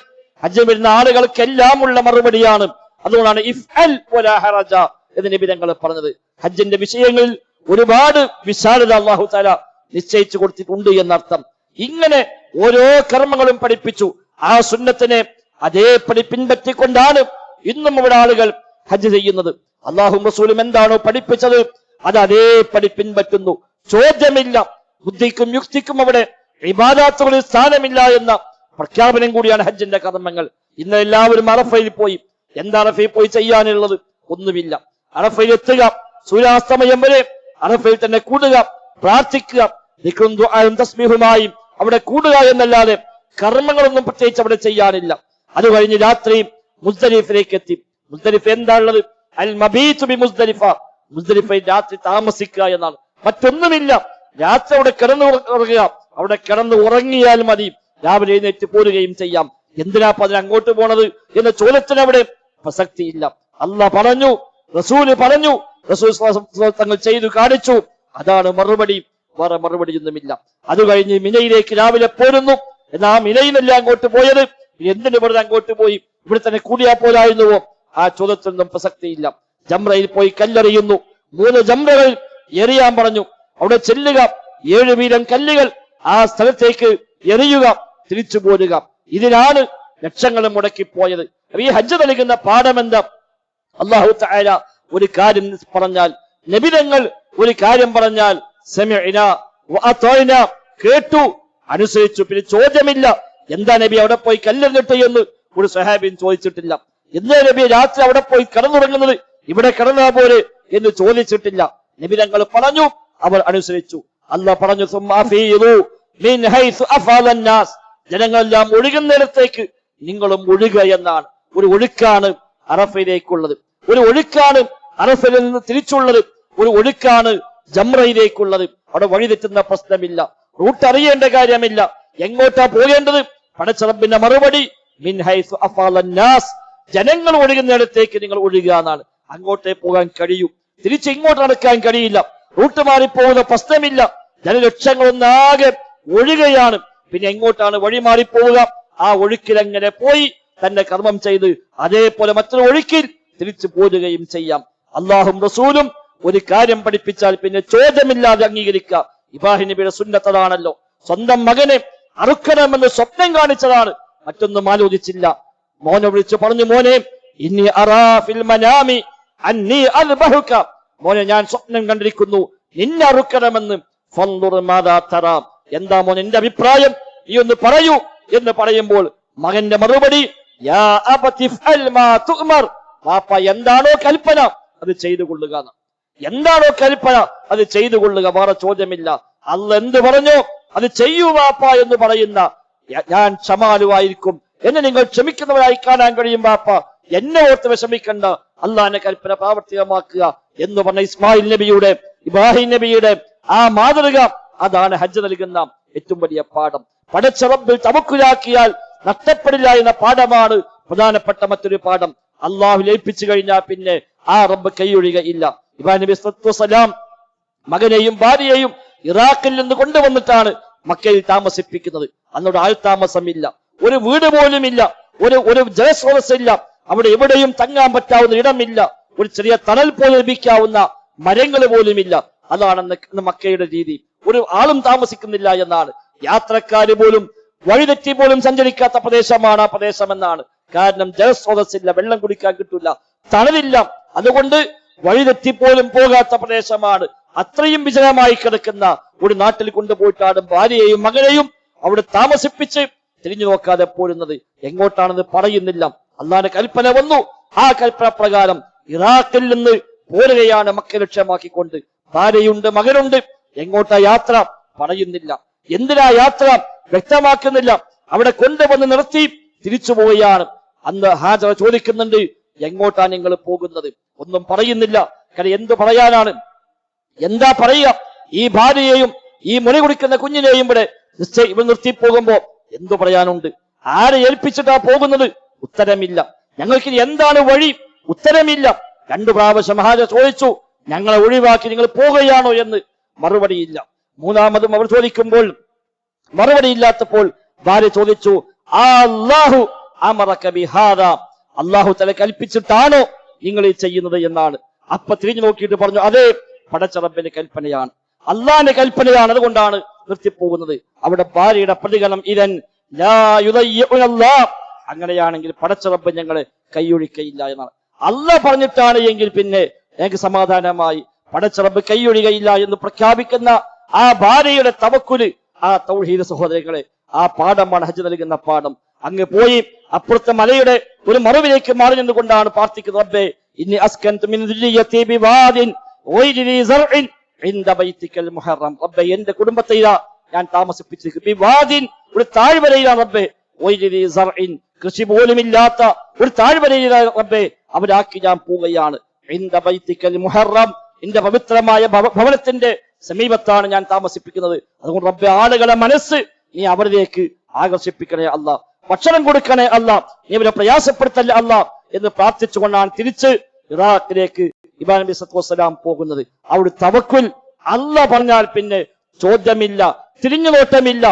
ഹജ്ജ് വരുന്ന ആളുകൾക്കെല്ലാം ഉള്ള മറുപടിയാണ്. അതുകൊണ്ടാണ് ഇഫ്അൽ വലാ ഹറജ എന്ന് നബി തങ്ങൾ പറഞ്ഞത്. ഹജ്ജിന്റെ വിഷയങ്ങളിൽ ഒരുപാട് വിശാലത അല്ലാഹു തആല നിശ്ചയിച്ചു കൊടുത്തിട്ടുണ്ട് എന്നർത്ഥം. ഇങ്ങനെ ഓരോ കർമ്മങ്ങളും പഠിപ്പിച്ചു. ആ സുന്നത്തിനെ അതേപടി പിൻപറ്റിക്കൊണ്ടാണ് ഇന്നും ഇവിടെ ആളുകൾ ഹജ്ജ് ചെയ്യുന്നത്. അല്ലാഹും റസൂലും എന്താണോ പഠിപ്പിച്ചത് അത് അതേപടി പിൻപറ്റുന്നു. ചോദ്യമില്ല, ബുദ്ധിക്കും യുക്തിക്കും അവിടെ ഇബാദത്തുകളിൽ സ്ഥാനമില്ല എന്ന പ്രഖ്യാപനം കൂടിയാണ് ഹജ്ജിന്റെ കർമ്മങ്ങൾ. ഇന്ന് എല്ലാവരും അറഫയിൽ പോയി. എന്താ അറഫയിൽ പോയി ചെയ്യാനുള്ളത്? ഒന്നുമില്ല. അറഫയിൽ എത്തുക, സൂര്യാസ്തമയം വരെ അറഫയിൽ തന്നെ കൂടുക, പ്രാർത്ഥിക്കുക, ദിക്റും ദുആയും തസ്ബീഹുമായി അവിടെ കൂടുക എന്നല്ലാതെ കർമ്മങ്ങളൊന്നും പ്രത്യേകിച്ച് അവിടെ ചെയ്യാനില്ല. അത് കഴിഞ്ഞ് രാത്രി മുസ്ദലിഫയിലേക്ക് എത്തി. മുസ്ദലിഫ എന്താ ഉള്ളത്? അൽ മബീതു ബി മുസ്ദലിഫ, മുസ്ദലിഫയിൽ രാത്രി താമസിക്കുക എന്നാണ്, മറ്റൊന്നുമില്ല. രാത്രി അവിടെ കിടന്നു ഉറങ്ങുക, അവിടെ കിടന്ന് ഉറങ്ങിയാൽ മതി, രാവിലെ എഴുന്നേറ്റ് പോരുകയും ചെയ്യാം. എന്തിനാ അതിന് അങ്ങോട്ട് പോണത് എന്ന ചോദ്യത്തിന് അവിടെ പ്രസക്തിയില്ല. അള്ളാഹ് പറഞ്ഞു, റസൂല് പറഞ്ഞു, റസൂൽ തങ്ങൾ ചെയ്തു കാണിച്ചു, അതാണ് മറുപടി. വേറെ മറുപടി ഒന്നുമില്ല. അത് കഴിഞ്ഞ് മിനയിലേക്ക് രാവിലെ പോരുന്നു. എന്നാ മിനയിലല്ല അങ്ങോട്ട് പോയത്, എന്തിനു വെറുതെ അങ്ങോട്ട് പോയി? ഇവിടെ തന്നെ കൂടിയാ പോലായിരുന്നുവോ? ആ ചോദ്യത്തിനൊന്നും പ്രസക്തിയില്ല. ജംറയിൽ പോയി കല്ലെറിയുന്നു. 3 ജംറകൾ എറിയാൻ പറഞ്ഞു. അവിടെ ചെല്ലുക, 7 വീതം കല്ലുകൾ ആ സ്ഥലത്തേക്ക് എറിയുക, തിരിച്ചു പോരുക. ഇതിനാണ് ലക്ഷങ്ങൾ മുടക്കിപ്പോയത്. ഈ ഹജ്ജ് നൽകുന്ന പാഠമെന്താ? അല്ലാഹു തആല ഒരു കാര്യം പറഞ്ഞാൽ, നബിതങ്ങൾ ഒരു കാര്യം പറഞ്ഞാൽ സമിഅന വഅതഅന, കേട്ടു, അനുസരിച്ചു. പിന്നെ ചോദ്യമില്ല, എന്താ നബി അവിടെ പോയി കല്ലെറിഞ്ഞിട്ട് എന്ന് ഒരു സ്വഹാബിയും ചോദിച്ചിട്ടില്ല. എന്താ നബി രാത്രി അവിടെ പോയി കിടന്നുറങ്ങുന്നത്, ഇവിടെ കിടന്നാ പോലെ എന്ന് ചോദിച്ചിട്ടില്ല. നബിതങ്ങൾ പറഞ്ഞു, അവർ അനുസരിച്ചു. അല്ലാഹ് പറഞ്ഞു, സുമ്മാഫീദു മിൻ ഹൈസു അഫാലൻ നാസ്, ജനങ്ങളെല്ലാം ഒഴുകുന്നിടത്തേക്ക് നിങ്ങളും ഒഴുകുക എന്നാണ്. ഒരു ഒഴുക്കാണ് അറഫയിലേക്കുള്ളത്, ഒരു ഒഴുക്കാണ് അറഫയിൽ നിന്ന് തിരിച്ചുള്ളത്, ഒരു ഒഴുക്കാണ് ജംറയിലേക്കുള്ളത്. അവിടെ വഴി തെറ്റുന്ന പ്രശ്നമില്ല, റൂട്ട് അറിയേണ്ട കാര്യമില്ല, എങ്ങോട്ടാ പോകേണ്ടത്. പടച്ച റബ്ബിന്റെ മറുപടി മിൻ ഹൈസു അഫാലൻ നാസ്, ജനങ്ങൾ ഒഴുകുന്നിടത്തേക്ക് നിങ്ങൾ ഒഴുകുക എന്നാണ്. അങ്ങോട്ടേ പോകാൻ കഴിയൂ, തിരിച്ച് ഇങ്ങോട്ട് നടക്കാൻ കഴിയില്ല. റൂട്ട് മാറിപ്പോകുന്ന പ്രശ്നമില്ല. ജനലക്ഷങ്ങളൊന്നാകെ ഒഴുകയാണ്. പിന്നെ എങ്ങോട്ടാണ് വഴി മാറിപ്പോവുക? ആ ഒഴുക്കിൽ എങ്ങനെ പോയി തന്റെ കർമ്മം ചെയ്ത് അതേപോലെ മറ്റൊരു ഒഴുക്കിൽ തിരിച്ചു പോരുകയും ചെയ്യാം. അള്ളാഹും റസൂലും ഒരു കാര്യം പഠിപ്പിച്ചാൽ പിന്നെ ചോദ്യമില്ലാതെ അംഗീകരിക്കുക. ഇബ്രാഹിം നബിയുടെ സുന്നത്തതാണല്ലോ. സ്വന്തം മകനെ അറുക്കണമെന്ന് സ്വപ്നം കാണിച്ചതാണ്, മറ്റൊന്നും ആലോചിച്ചില്ല. മോനെ വിളിച്ചു പറഞ്ഞു, മോനെ ഇന്നി അറാ ഫിൽ മനാമി അന്നി അൽബഹുക, മോനെ ഞാൻ സ്വപ്നം കണ്ടിരിക്കുന്നു നിന്നെ അറുക്കണമെന്ന്. ഫൻദുർ മാദാ തറാ, എന്താ മോനെ എന്റെ അഭിപ്രായം, നീ ഒന്ന് പറയൂ എന്ന് പറയുമ്പോൾ മകന്റെ മറുപടി യാ അബതി ഫഅൽ മാ തുഅ്മർ, വാപ്പ എന്താണോ കൽപ്പന അത് ചെയ്തു കൊള്ളുക. എന്താണോ കൽപ്പന അത് ചെയ്തു കൊള്ളുക, വേറെ ചോദ്യമില്ല. അല്ലാഹ് എന്ത് പറഞ്ഞോ അത് ചെയ്യൂ വാപ്പ എന്ന് പറയുന്ന ഞാൻ ക്ഷമാലുവായിരിക്കും, എന്നെ നിങ്ങൾ ക്ഷമിക്കുന്നവരായി കാണാൻ കഴിയും വാപ്പ, എന്നെ ഓർത്ത് വിഷമിക്കണ്ട, അള്ളാഹിന്റെ കൽപ്പന പ്രാവർത്തികമാക്കുക എന്ന് പറഞ്ഞ ഇസ്മായിൽ നബിയുടെ, ഇബ്രാഹിം നബിയുടെ ആ മാതൃക, അതാണ് ഹജ്ജ് നൽകുന്ന ഏറ്റവും വലിയ പാഠം. പടച്ച റബ്ബിൽ തവക്കുലാക്കിയാൽ നഷ്ടപ്പെടില്ല എന്ന പാഠമാണ് പ്രധാനപ്പെട്ട മറ്റൊരു പാഠം. അള്ളാഹു ഏൽപ്പിച്ചു കഴിഞ്ഞാൽ പിന്നെ ആ റബ്ബ് കൈയൊഴികയില്ല. ഇബ്രാഹിം നബി സ്വല്ലല്ലാഹു അലൈഹി വസല്ലം മകനെയും ഭാര്യയെയും ഇറാഖിൽ നിന്ന് കൊണ്ടുവന്നിട്ടാണ് മക്കയിൽ താമസിപ്പിക്കുന്നത്. അന്നോട് ആൾ താമസമില്ല, ഒരു വീട് പോലും ഇല്ല, ഒരു ജലസ്രോതസ്സില്ല, അവിടെ എവിടെയും തങ്ങാൻ പറ്റാവുന്ന ഇടമില്ല, ഒരു ചെറിയ തണൽ പോലും ലഭിക്കാവുന്ന മരങ്ങൾ പോലുമില്ല. അതാണ് മക്കയുടെ രീതി. ഒരു ആളും താമസിക്കുന്നില്ല എന്നാണ്. യാത്രക്കാര് പോലും വഴിതെറ്റി പോലും സഞ്ചരിക്കാത്ത പ്രദേശമാണ് ആ പ്രദേശം എന്നാണ്. കാരണം ജലസ്രോതസ്സില്ല, വെള്ളം കുടിക്കാൻ കിട്ടില്ല, തണലില്ല. അതുകൊണ്ട് വഴിതെറ്റിപ്പോലും പോകാത്ത പ്രദേശമാണ്. അത്രയും വിജനമായി കിടക്കുന്ന ഒരു നാട്ടിൽ കൊണ്ടുപോയിട്ടാണ് ഭാര്യയെയും മകനെയും അവിടെ താമസിപ്പിച്ച് തിരിഞ്ഞു നോക്കാതെ പോരുന്നത്. എങ്ങോട്ടാണെന്ന് പറയുന്നില്ല. അള്ളാന്റെ കൽപ്പന വന്നു. ആ കൽപ്പന പ്രകാരം ഇറാഖിൽ നിന്ന് പോരുകയാണ് മക്ക ലക്ഷ്യമാക്കിക്കൊണ്ട്. ഭാര്യയുണ്ട്, മകനുണ്ട്. എങ്ങോട്ടാ യാത്ര പറയുന്നില്ല. എന്തിനാ യാത്ര വ്യക്തമാക്കുന്നില്ല. അവിടെ കൊണ്ടുവന്ന് നിർത്തി തിരിച്ചു പോവുകയാണ്. അന്ന് ഹാജറ ചോദിക്കുന്നുണ്ട്, എങ്ങോട്ടാ നിങ്ങൾ പോകുന്നത്? ഒന്നും പറയുന്നില്ല. കാരണം എന്തു പറയാനാണ്, എന്താ പറയുക? ഈ ഭാര്യയെയും ഈ മുറി കുടിക്കുന്ന കുഞ്ഞിനെയും ഇവിടെ നിർത്തി പോകുമ്പോ എന്തു പറയാനുണ്ട്? ആരെ ഏൽപ്പിച്ചിട്ടാ പോകുന്നത്? ഉത്തരമില്ല. ഞങ്ങൾക്ക് എന്താണ് വഴി? ഉത്തരമില്ല. 2 പ്രാവശ്യം ഹാജറ ചോദിച്ചു, ഞങ്ങളെ ഒഴിവാക്കി നിങ്ങൾ പോകുകയാണോ എന്ന്. മറുപടിയില്ല. 3-മതും അവർ ചോദിക്കുമ്പോൾ മറുപടിയില്ലാത്തപ്പോൾ ഭാര്യ ചോദിച്ചു, അല്ലാഹു അമറക ബിഹാദാ, അല്ലാഹു തആല കൽപ്പിച്ചിട്ടാണോ നിങ്ങൾ ഈ ചെയ്യുന്നത് എന്നാണ്. അപ്പൊ തിരിഞ്ഞു നോക്കിയിട്ട് പറഞ്ഞു, അതെ, പടച്ച റബ്ബിന്റെ കൽപ്പനയാണ്, അള്ളാന്റെ കൽപ്പനയാണ്, അതുകൊണ്ടാണ് നിർത്തിപ്പോകുന്നത്. അവിടെ ഭാര്യയുടെ പ്രതികരണം ഇദൻ ലാ യുദയ്യിഉനല്ലാഹ്, അങ്ങനെയാണെങ്കിൽ പടച്ച റബ്ബ് ഞങ്ങളെ കൈയൊഴിക്കയില്ല എന്നാണ്. അല്ലാഹ് പറഞ്ഞിട്ടാണ് എങ്കിൽ പിന്നെ ഞങ്ങൾക്ക് സമാധാനമായി. പടച്ച റബ്ബ് കൈയൊഴികയില്ല എന്ന് പ്രഖ്യാപിക്കുന്ന ആ ഭാര്യയുടെ തവക്കുല്, ആ തൗഹീദ് സഹോദരങ്ങളെ, ആ പാഠമാണ് ഹജ്ജ് നൽകുന്ന പാഠം. അങ്ങ് പോയി അപ്പുറത്തെ മലയുടെ ഒരു മറുവിലേക്ക് മാറി നിന്നുകൊണ്ടാണ് പ്രാർത്ഥിക്കുന്നത്, റബ്ബേ ഇന്നി അസ്കൻതു മിൻ ദുരിയതി ബിവാദിൻ ഗൈരി സർഇൻ ഇൻദ ബൈതിക്കൽ മുഹറം, റബ്ബേ എന്റെ കുടുംബത്തെ ഇതാ ഞാൻ താമസിപ്പിച്ചിരിക്കുന്നു ബിവാദിൻ, ഒരു താഴ്വരയിലാണ് റബ്ബേ, ഗൈരി സർഇൻ, കൃഷി പോലുമില്ലാത്ത ഒരു താഴ്വരയിലാണ് റബ്ബേ അവരാക്കി ഞാൻ പോവുകയാണ്. ഇൻദ ബൈതിക്കൽ മുഹറം, എന്റെ പവിത്രമായ ഭവനത്തിന്റെ സമീപത്താണ് ഞാൻ താമസിപ്പിക്കുന്നത്. അതുകൊണ്ട് റബ്ബേ ആളുകളെ മനസ്സ് നീ അവരിലേക്ക് ആകർഷിപ്പിക്കണേ അല്ലാ, ഭക്ഷണം കൊടുക്കണേ അല്ലാ, നീ അവരെ പ്രയാസപ്പെടുത്തല്ലേ അല്ലാ എന്ന് പ്രാർത്ഥിച്ചുകൊണ്ടാണ് തിരിച്ച് ഇറാഖിലേക്ക് ഇബ്രാഹിം നബി സല്ലല്ലാഹു അലൈഹി വസല്ലം പോകുന്നത്. അവിടെ തവക്കുൽ അല്ല പറഞ്ഞാൽ പിന്നെ ചോദ്യമില്ല, തിരിഞ്ഞുനോട്ടമില്ല.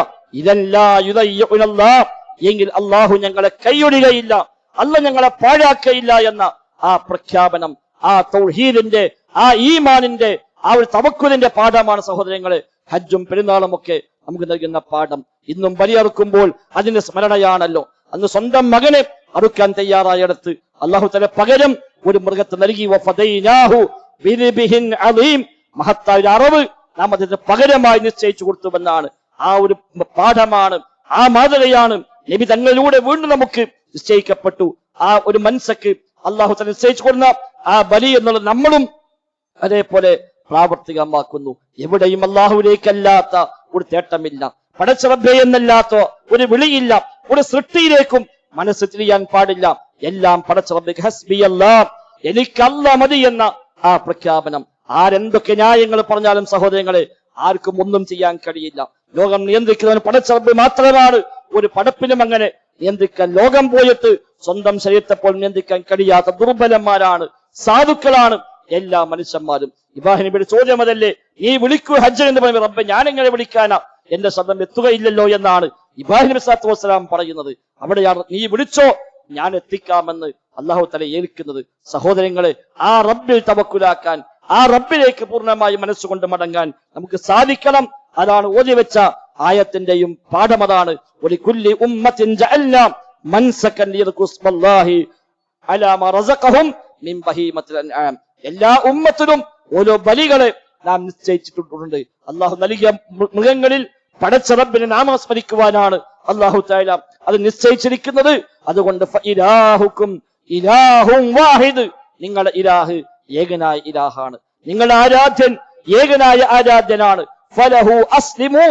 എങ്കിൽ അള്ളാഹു ഞങ്ങളെ കൈയൊഴികയില്ല, അല്ല ഞങ്ങളെ പാഴാക്കയില്ല എന്ന ആ പ്രഖ്യാപനം, ആ തൗഹീദിന്റെ, ആ ഈമാനിന്റെ, ആ ഒരു തവക്കുലിന്റെ പാഠമാണ് സഹോദരങ്ങളെ ഹജ്ജും പെരുന്നാളും ഒക്കെ നമുക്ക് നൽകുന്ന പാഠം. ഇന്നും ബലിയറുക്കുമ്പോൾ അതിന്റെ സ്മരണയാണല്ലോ. അന്ന് സ്വന്തം മകനെ അറുക്കാൻ തയ്യാറായടത്ത് അള്ളാഹു തആല പകരം ഒരു മൃഗത്തെ നൽകി. മഹത്തായ ഒരു അറിവ് നാം അതിന് പകരമായി നിശ്ചയിച്ചു കൊടുത്തുവെന്നാണ്. ആ ഒരു പാഠമാണ്, ആ മാതൃകയാണ് നബി തങ്ങളിലൂടെ വീണ്ടും നമുക്ക് നിശ്ചയിക്കപ്പെട്ടു. ആ ഒരു മനസ്സക്ക് അള്ളാഹു തആല നിശ്ചയിച്ചു കൊടുക്കുന്ന ആ ബലി എന്നുള്ളത് നമ്മളും അതേപോലെ പ്രാവർത്തികമാക്കുന്നു. എവിടെയും അള്ളാഹുവിലേക്കല്ലാത്ത ഒരു തേട്ടമില്ല, പടച്ച റബ്ബേ എന്നല്ലാത്ത ഒരു വിളിയില്ല, ഒരു സൃഷ്ടിയിലേക്കും മനസ്സ് തിരിയാൻ പാടില്ല. എല്ലാം പടച്ച റബ്ബിക്ക് ഹസ്ബി അല്ലാഹ്, എനിക്ക് അല്ലാഹ് മതി എന്ന ആ പ്രഖ്യാപനം. ആരെന്തൊക്കെ ന്യായങ്ങൾ പറഞ്ഞാലും സഹോദരങ്ങളെ ആർക്കും ഒന്നും ചെയ്യാൻ കഴിയില്ല. ലോകം നിയന്ത്രിക്കുന്നവൻ പടച്ച റബ്ബ് മാത്രമാണ്. ഒരു പടപ്പിനും അങ്ങനെ നിയന്ത്രിക്കാൻ, ലോകം പോയിട്ട് സ്വന്തം ശരീരത്തെ പോലും നിയന്ത്രിക്കാൻ കഴിയാത്ത ദുർബലന്മാരാണ്, സാധുക്കളാണ് എല്ലാ മനുഷ്യന്മാരും. ഇബ്രാഹിം നബിയുടെ ചോദ്യം അതല്ലേ, നീ വിളിക്കൂ ഹജ്ജ് എന്ന് പറയുമ്പോൾ റബ്ബേ ഞാൻ എങ്ങനെ വിളിക്കാനാ, എന്റെ ശബ്ദം എത്തുകയില്ലല്ലോ എന്നാണ് ഇബ്രാഹിം നബി സ്വല്ലല്ലാഹു അലൈഹി വസല്ലം പറയുന്നത്. അവിടെയാണ് നീ വിളിച്ചോ ഞാൻ എത്തിക്കാമെന്ന് അല്ലാഹു തആല ഏൽക്കുന്നത്. സഹോദരങ്ങളെ, ആ റബ്ബിൽ തവക്കുലാക്കാൻ, ആ റബ്ബിലേക്ക് പൂർണ്ണമായി മനസ്സുകൊണ്ട് മടങ്ങാൻ നമുക്ക് സാധിക്കണം. അതാണ് ഓതി വെച്ച ആയത്തിന്റെയും പാഠം. അതാണ് വലികുല്ലി ഉമ്മത്തിൻ ജഅൽനാ മൻസകൻ ലിയദ്കുറുസ്മല്ലാഹി അലാ മാ റസഖഹും മിൻ ബഹീമത്തിൽ അൻആം. എല്ലാ ഉമ്മത്തിനും ഓരോ ബലികളെ നാം നിശ്ചയിച്ചിട്ടുണ്ട്. അള്ളാഹു നൽകിയ മൃഗങ്ങളിൽ പടച്ച റബ്ബിനെ നാമസ്മരിക്കുവാനാണ് അള്ളാഹു തആല അത് നിശ്ചയിച്ചിരിക്കുന്നത്. അതുകൊണ്ട് ഫഇലാഹുക്കും ഇലാഹും വാഹിദ്, നിങ്ങളുടെ ഇലാഹ് ഏകനായ ഇലാഹാണ്, നിങ്ങളുടെ ആരാധ്യൻ ഏകനായ ആരാധ്യനാണ്. ഫലഹു അസ്ലിമു,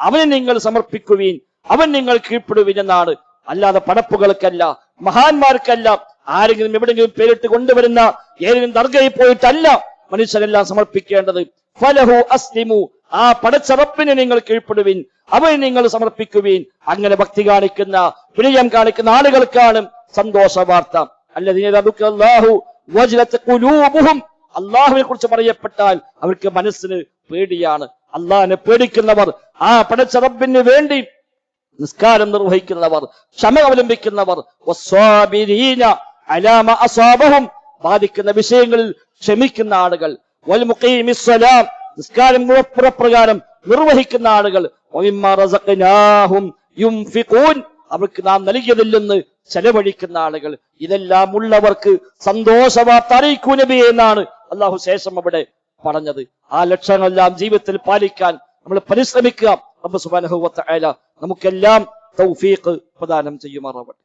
അവന് നിങ്ങൾ സമർപ്പിക്കുവീൻ, അവൻ നിങ്ങൾ കീഴ്പ്പെടുവീൻ എന്നാണ്. അല്ലാതെ പടപ്പുകൾക്കല്ല, മഹാന്മാർക്കല്ല, ആരെങ്കിലും എവിടെങ്കിലും പേരിട്ട് കൊണ്ടുവരുന്ന ഏതെങ്കിലും ദർഗയിൽ പോയിട്ടല്ല മനുഷ്യരെല്ലാം സമർപ്പിക്കേണ്ടത്. ഫലഹു അസ്ലിമു, ആ പടച്ച റബ്ബിനെ നിങ്ങൾ കീഴ്പ്പെടുവീൻ, അവന് നിങ്ങൾ സമർപ്പിക്കുവീൻ. അങ്ങനെ ഭക്തി കാണിക്കുന്ന, പ്രിയം കാണിക്കുന്ന ആളുകൾക്കാണ് സന്തോഷ വാർത്ത. അള്ളാഹുവിനെ കുറിച്ച് പറയപ്പെട്ടാൽ അവർക്ക് മനസ്സിന് പേടിയാണ്. അള്ളാഹിനെ പേടിക്കുന്നവർ, ആ പടച്ച റബ്ബിന് വേണ്ടി നിസ്കാരം നിർവഹിക്കുന്നവർ, ക്ഷമ അവലംബിക്കുന്നവർ, ബാധിക്കുന്ന വിഷയങ്ങളിൽ ക്ഷമിക്കുന്ന ആളുകൾ, നിസ്കാരം പുറപ്രകാരം നിർവഹിക്കുന്ന ആളുകൾ, അവർക്ക് നാം നൽകിയതിൽ നിന്ന് ചെലവഴിക്കുന്ന ആളുകൾ, ഇതെല്ലാം ഉള്ളവർക്ക് സന്തോഷവാർത്ത അറിയിക്കൂ നബിയെ എന്നാണ് അള്ളാഹു ശേഷം അവിടെ പറഞ്ഞത്. ആ ലക്ഷ്യങ്ങളെല്ലാം ജീവിതത്തിൽ പാലിക്കാൻ നമ്മൾ പരിശ്രമിക്കുക. റബ്ബ് സുബ്ഹാനഹു വ തആല നമുക്കെല്ലാം തൗഫീഖ് പ്രദാനം ചെയ്യുമാറാവട്ടെ.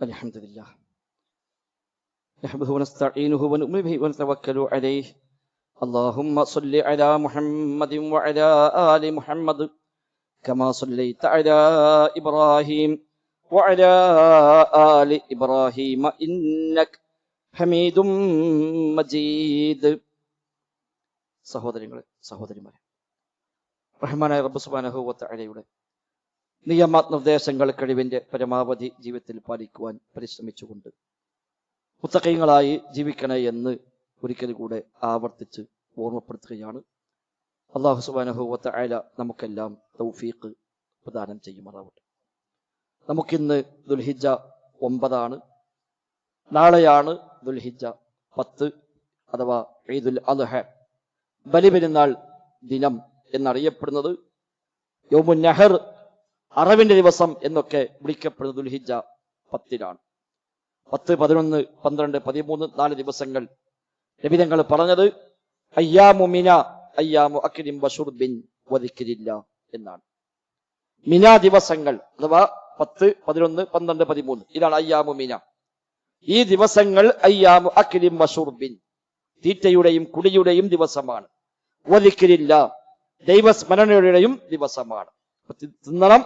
അൽഹംദുലില്ലാഹ് നഹ്മദുഹു വനസ്തഈനുഹു വനുഅ്മിനു ബിഹി വനതവക്കലു അലൈഹി. اللهم صل على محمد وعلى آل محمد كما صليت على إبراهيم وعلى آل إبراهيم إنك حميد مجيد. സഹോദരങ്ങളെ, സഹോദരിമാരെ, റഹ്മാനായ റബ്ബ് സുബ്ഹാനഹു വ തആലയുടെ നിയമ നിർദ്ദേശങ്ങൾ കഴിവിന്റെ പരമാവധി ജീവിതത്തിൽ പാലിക്കുവാൻ പരിശ്രമിച്ചുകൊണ്ട് മുത്തഖീങ്ങളായി ജീവിക്കണേ എന്ന് ഒരിക്കൽ കൂടെ ആവർത്തിച്ച് ഓർമ്മപ്പെടുത്തുകയാണ്. അല്ലാഹു സുബ്ഹാനഹു വ തആല നമുക്കെല്ലാം തൗഫീഖ് പ്രദാനം ചെയ്യുമാറാവട്ടെ. നമുക്കിന്ന് ദുൽഹിജ്ജ 9 നാളെയാണ് ദുൽഹിജ്ജ 10 അഥവാ ഈദുൽ അദ്ഹ, ബലിപെരുന്നാൾ ദിനം എന്നറിയപ്പെടുന്നത്. യൗമുൻ നഹർ, അറവിന്റെ ദിവസം എന്നൊക്കെ വിളിക്കപ്പെടുന്നത് ദുൽഹിജ്ജ 10 10, 11, 12, 13 4 ദിവസങ്ങൾ നബി തങ്ങൾ പറഞ്ഞത് അയ്യാമു മിന അയ്യാമു അക്ലിൻ വശുർബിൻ വദിക്രില്ല എന്നാണ്. മിന ദിവസങ്ങൾ അഥവാ 10, 11, 12, 13 ഇതാണ് അയ്യാമു മിന. ഈ ദിവസങ്ങൾ അയ്യാമു അക്ലിൻ വശുർബിൻ, തീറ്റയുടെയും കുടിയുടെയും ദിവസമാണ്. വദിക്രില്ല, ദൈവസ്മരണയുടെയും ദിവസമാണ്. തിന്നണം,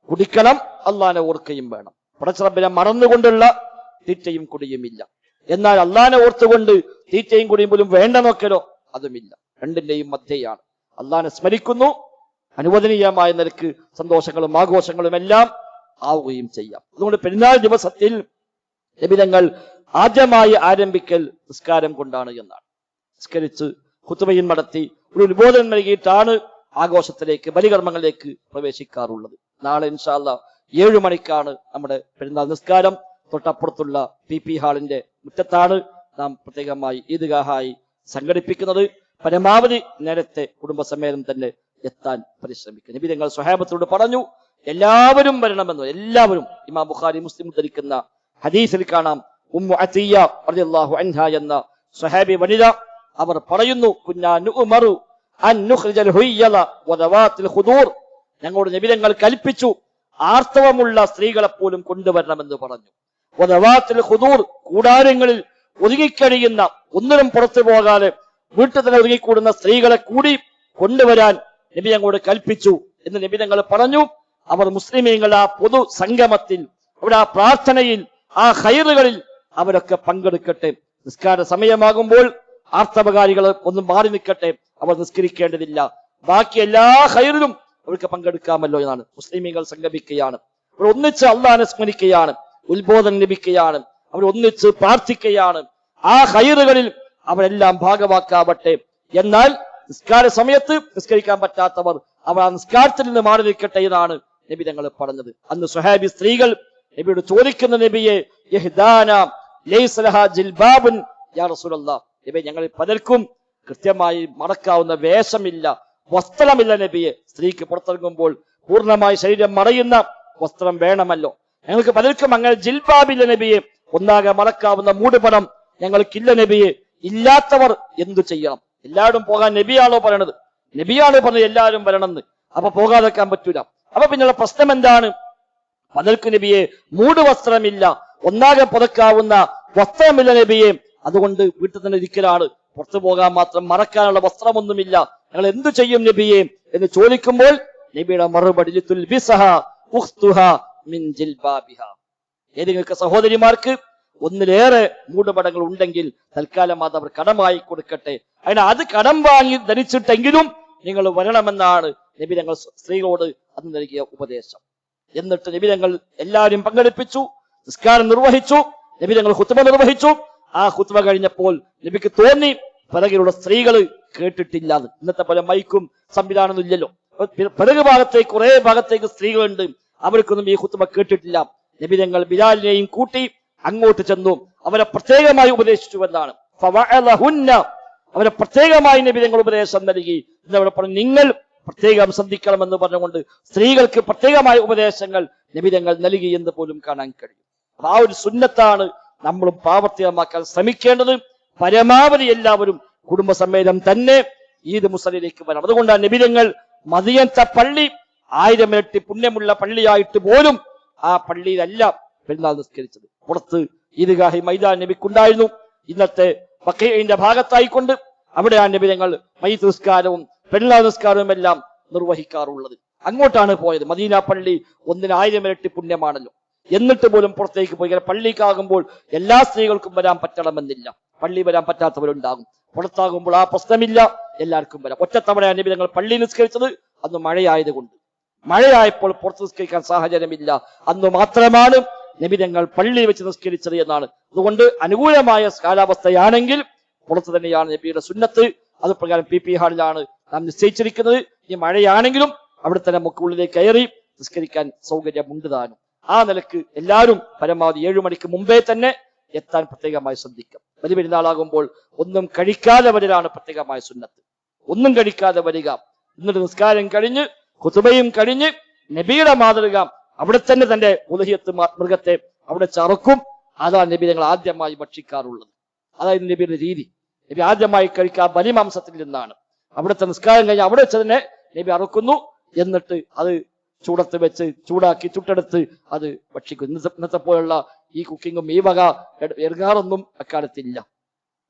കുടിക്കണം, അള്ളാഹിനെ ഓർക്കുകയും വേണം. പടച്ച റബ്ബിനെ മറന്നുകൊണ്ടുള്ള തീറ്റയും കുടിയുമില്ല. എന്നാൽ അള്ളാനെ ഓർത്തുകൊണ്ട് തീറ്റയും കുടിയും പോലും വേണ്ട നോക്കലോ, അതുമില്ല. രണ്ടിന്റെയും മധ്യയാണ്. അള്ളാനെ സ്മരിക്കുന്നു, അനുവദനീയമായ നിലക്ക് സന്തോഷങ്ങളും ആഘോഷങ്ങളും എല്ലാം ആവുകയും ചെയ്യാം. അതുകൊണ്ട് പെരുന്നാൾ ദിവസത്തിൽ നബിതങ്ങൾ ആദ്യമായി ആരംഭിക്കൽ നിസ്കാരം കൊണ്ടാണ് എന്നാണ്. നിസ്കരിച്ച് ഖുതുബയും നടത്തി ഒരു ഉത്ബോധനം നൽകിയിട്ടാണ് ആഘോഷത്തിലേക്ക്, ബലികർമ്മങ്ങളിലേക്ക് പ്രവേശിക്കാറുള്ളത്. നാളെ ഇൻഷാ അല്ലാഹ് 7 മണിക്കാണ് നമ്മുടെ പെരുന്നാൾ നിസ്കാരം. തൊട്ടപ്പുറത്തുള്ള PP ഹാളിന്റെ മുറ്റത്താണ് നാം പ്രത്യേകമായി ഈദ്ഗാഹായി സംഘടിപ്പിക്കുന്നത്. പരമാവധി നേരത്തെ കുടുംബസമേതം തന്നെ എത്താൻ പരിശ്രമിക്കുക. നബി തങ്ങൾ സ്വഹാബത്തോട് പറഞ്ഞു, എല്ലാവരും വരണമെന്ന്. എല്ലാവരും. ഇമാം ബുഖാരി, മുസ്ലിം ധരിക്കുന്ന ഹദീസിൽ കാണാം, ഉമ്മു അത്തിയ്യ റളിയല്ലാഹു അൻഹാ എന്ന സ്വഹാബി വനിത, അവർ പറയുന്നു, കുന്നാ നുഅ്മറു അൻ നുഖ്രിജൽ ഹുയ്യല വദവാത്തിൽ ഖുദൂർ, ഞങ്ങളോട് നബി തങ്ങൾ കൽപ്പിച്ചു ആർത്തവമുള്ള സ്ത്രീകളെ പോലും കൊണ്ടുവരണമെന്ന് പറഞ്ഞു. വദവാത്തിൽ ഖുദൂർ, കൂടാരങ്ങളിൽ ഒതുങ്ങിക്കഴിയുന്ന, ഒന്നിനും പുറത്തു പോകാതെ വീട്ടിൽ തന്നെ ഒതുങ്ങിക്കൂടുന്ന സ്ത്രീകളെ കൂടി കൊണ്ടുവരാൻ നബി ഞങ്ങളോട് കൽപ്പിച്ചു എന്ന് നബി തങ്ങൾ പറഞ്ഞു. അവർ മുസ്ലിമീങ്ങൾ ആ പൊതു സംഗമത്തിൽ, അവിടെ ആ പ്രാർത്ഥനയിൽ, ആ ഖൈറുകളിൽ അവരൊക്കെ പങ്കെടുക്കട്ടെ. നിസ്കാര സമയമാകുമ്പോൾ ആർത്തവകാരികൾ ഒന്നും മാറി നിൽക്കട്ടെ, അവർ നിസ്കരിക്കേണ്ടതില്ല. ബാക്കി എല്ലാ ഖൈറിലും അവർക്ക് പങ്കെടുക്കാമല്ലോ എന്നാണ്. മുസ്ലിമീങ്ങൾ സംഗമിക്കുകയാണ്, അവർ ഒന്നിച്ച് അള്ളാഹനെ സ്മരിക്കുകയാണ്, ഉത്ബോധനം ലഭിക്കുകയാണ്, അവർ ഒന്നിച്ച് പ്രാർത്ഥിക്കുകയാണ്. ആ ഖൈറുകളിൽ അവരെല്ലാം ഭാഗവാക്കാവട്ടെ. എന്നാൽ നിസ്കാര സമയത്ത് നിസ്കരിക്കാൻ പറ്റാത്തവർ അവർ ആ നിസ്കാരത്തിൽ നിന്ന് മാറി നിൽക്കട്ടെ എന്നാണ് നബി തങ്ങൾ പറഞ്ഞത്. അന്ന് സ്വഹാബി സ്ത്രീകൾ നബിയോട് ചോദിക്കുന്ന, നബിയെ യഹ്ദാന ലൈസ ലഹാ ജിൽബാബുൻ യാ റസൂലല്ലാഹ്, നബി ഞങ്ങളിൽ പലർക്കും കൃത്യമായി മറക്കാവുന്ന വേഷമില്ല, വസ്ത്രമില്ല നബിയെ. സ്ത്രീക്ക് പുറത്തിറങ്ങുമ്പോൾ പൂർണ്ണമായി ശരീരം മറയുന്ന വസ്ത്രം വേണമല്ലോ. ഞങ്ങൾക്ക് പലർക്കും അങ്ങനെ ജിൽബാബില്ല നബിയെ, ഒന്നാകെ മറക്കാവുന്ന മൂടുപടം ഞങ്ങൾക്കില്ല നബിയെ. ഇല്ലാത്തവർ എന്തു ചെയ്യണം? എല്ലാവരും പോകാൻ നബിയാണോ പറയണത്? നബിയാണ് പറഞ്ഞത് എല്ലാവരും വരണമെന്ന്. അപ്പൊ പോകാതെക്കാൻ പറ്റൂല. അപ്പൊ പിന്നെയുള്ള പ്രശ്നം എന്താണ്? പലർക്കും നബിയെ മൂടുവസ്ത്രമില്ല, ഒന്നാകെ പുതക്കാവുന്ന വസ്ത്രമില്ല നബിയെ, അതുകൊണ്ട് വീട്ടിൽ തന്നെ ഇരിക്കലാണ്, പുറത്തു പോകാൻ മാത്രം മറക്കാനുള്ള വസ്ത്രമൊന്നുമില്ല, ഞങ്ങൾ എന്തു ചെയ്യും നബിയെ എന്ന് ചോദിക്കുമ്പോൾ നബിയുടെ മറുപടി, ഏതെങ്കിലും സഹോദരിമാർക്ക് ഒന്നിലേറെ മൂടുപടങ്ങൾ ഉണ്ടെങ്കിൽ തൽക്കാലം അത് അവർ കടമായി കൊടുക്കട്ടെ, അതിന് അത് കടം വാങ്ങി ധരിച്ചിട്ടെങ്കിലും നിങ്ങൾ വരണമെന്നാണ് നബി തങ്ങൾ സ്ത്രീകളോട് അന്ന് നൽകിയ ഉപദേശം. എന്നിട്ട് നബി തങ്ങൾ എല്ലാവരും പങ്കെടുപ്പിച്ചു, നിസ്കാരം നിർവഹിച്ചു, നബി തങ്ങൾ ഖുത്ബ നിർവഹിച്ചു. ആ ഖുത്ബ കഴിഞ്ഞപ്പോൾ നബിക്ക് തോന്നി പിറകിലുള്ള സ്ത്രീകൾ കേട്ടിട്ടില്ല. ഇന്നത്തെ പോലെ മൈക്കും സംവിധാനമൊന്നും ഇല്ലല്ലോ. പിറകു ഭാഗത്തേക്ക് കുറെ ഭാഗത്തേക്ക് സ്ത്രീകളുണ്ട്, അവർക്കൊന്നും ഈ ഖുത്ബ കേട്ടിട്ടില്ല. നബി തങ്ങൾ ബിലാലിനെയും കൂട്ടി അങ്ങോട്ട് ചെന്നു, അവരെ പ്രത്യേകമായി ഉപദേശിച്ചു എന്നാണ്. അവരെ പ്രത്യേകമായി നബി തങ്ങൾ ഉപദേശം നൽകി. എന്നവിടെ പറഞ്ഞു, നിങ്ങൾ പ്രത്യേകം ശ്രദ്ധിക്കണമെന്ന് പറഞ്ഞുകൊണ്ട് സ്ത്രീകൾക്ക് പ്രത്യേകമായ ഉപദേശങ്ങൾ നബി തങ്ങൾ നൽകി എന്ന് പോലും കാണാൻ കഴിയും. ആ ഒരു സുന്നത്താണ് നമ്മളും പ്രാവർത്തികമാക്കാൻ ശ്രമിക്കേണ്ടത്. പരമാവധി എല്ലാവരും കുടുംബസമേതം തന്നെ ഈദ് മുസലിലേക്ക് വരണം. അതുകൊണ്ടാണ് നബി തങ്ങൾ മദീനത്തെ പള്ളി 1000 ഇരട്ടി പുണ്യമുള്ള പള്ളിയായിട്ട് പോലും ആ പള്ളിയിലല്ല പെരുന്നാൾ നിസ്കരിച്ചത്. പുറത്ത് ഈദ്ഗാഹി മൈതാൻ നബിക്കുണ്ടായിരുന്നു. ഇന്നത്തെ ബഖീഇന്റെ ഭാഗത്തായിക്കൊണ്ട് അവിടെയാണ് നബി തങ്ങൾ മയ്യിത്ത് നിസ്കാരവും പെരുന്നാൾ നിസ്കാരവും എല്ലാം നിർവഹിക്കാറുള്ളത്. അങ്ങോട്ടാണ് പോയത്. മദീന പള്ളി 1000 ഇരട്ടി പുണ്യമാണല്ലോ. എന്നിട്ട് പോലും പുറത്തേക്ക് പോയി. പള്ളിക്കാകുമ്പോൾ എല്ലാ സ്ത്രീകൾക്കും വരാൻ പറ്റണമെന്നില്ല, പള്ളി വരാൻ പറ്റാത്തവരുണ്ടാകും. പുറത്താകുമ്പോൾ ആ പ്രശ്നമില്ല, എല്ലാവർക്കും വരാം. ഒറ്റത്തവണയാണ് നബി തങ്ങൾ പള്ളി നിസ്കരിച്ചത്, അന്ന് മഴയായതുകൊണ്ട്. മഴയായപ്പോൾ പുറത്ത് നിസ്കരിക്കാൻ സാഹചര്യമില്ല, അന്ന് മാത്രമാണ് നബി തങ്ങൾ പള്ളിയിൽ വെച്ച് നിസ്കരിച്ചത് എന്നാണ്. അതുകൊണ്ട് അനുകൂലമായ കാലാവസ്ഥയാണെങ്കിൽ പുറത്ത് തന്നെയാണ് നബിയുടെ സുന്നത്ത്. അത് പ്രകാരം PP ഹാളിലാണ് നാം നിശ്ചയിച്ചിരിക്കുന്നത്. ഈ മഴയാണെങ്കിലും അവിടെ തന്നെ മുക്കുള്ളിലേക്ക് കയറി നിസ്കരിക്കാൻ സൗകര്യമുണ്ട് താനും. ആ നിലക്ക് എല്ലാവരും പരമാവധി 7 മണിക്ക് മുമ്പേ തന്നെ എത്താൻ പ്രത്യേകമായി ശ്രദ്ധിക്കാം. വലിയ പെരുന്നാളാകുമ്പോൾ ഒന്നും കഴിക്കാതെ വരലാണ് പ്രത്യേകമായ സുന്നത്ത്. ഒന്നും കഴിക്കാതെ വരിക, എന്നിട്ട് നിസ്കാരം കഴിഞ്ഞ് ഖുതുബയും കഴിഞ്ഞ് നബിയുടെ മാതൃക അവിടെ തന്നെ തന്റെ ഉലഹിയത്ത് മൃഗത്തെ അവിടെ ചറുക്കും. അതാണ് നബി ഞങ്ങൾ ആദ്യമായി ഭക്ഷിക്കാറുള്ളത്. അതായത് നബിയുടെ രീതി. നബി ആദ്യമായി കഴിക്കുക ബലിമാംസത്തിൽ നിന്നാണ്. അവിടുത്തെ നിസ്കാരം കഴിഞ്ഞ് അവിടെ വെച്ച് തന്നെ നബി അറുക്കുന്നു. എന്നിട്ട് അത് ചൂടത്ത് വെച്ച് ചൂടാക്കി ചുട്ടെടുത്ത് അത് ഭക്ഷിക്കും. ഇന്നത്തെ പോലുള്ള ഈ കുക്കിങ്ങും ഈ വക എറുകാറൊന്നും അക്കാലത്തില്ല.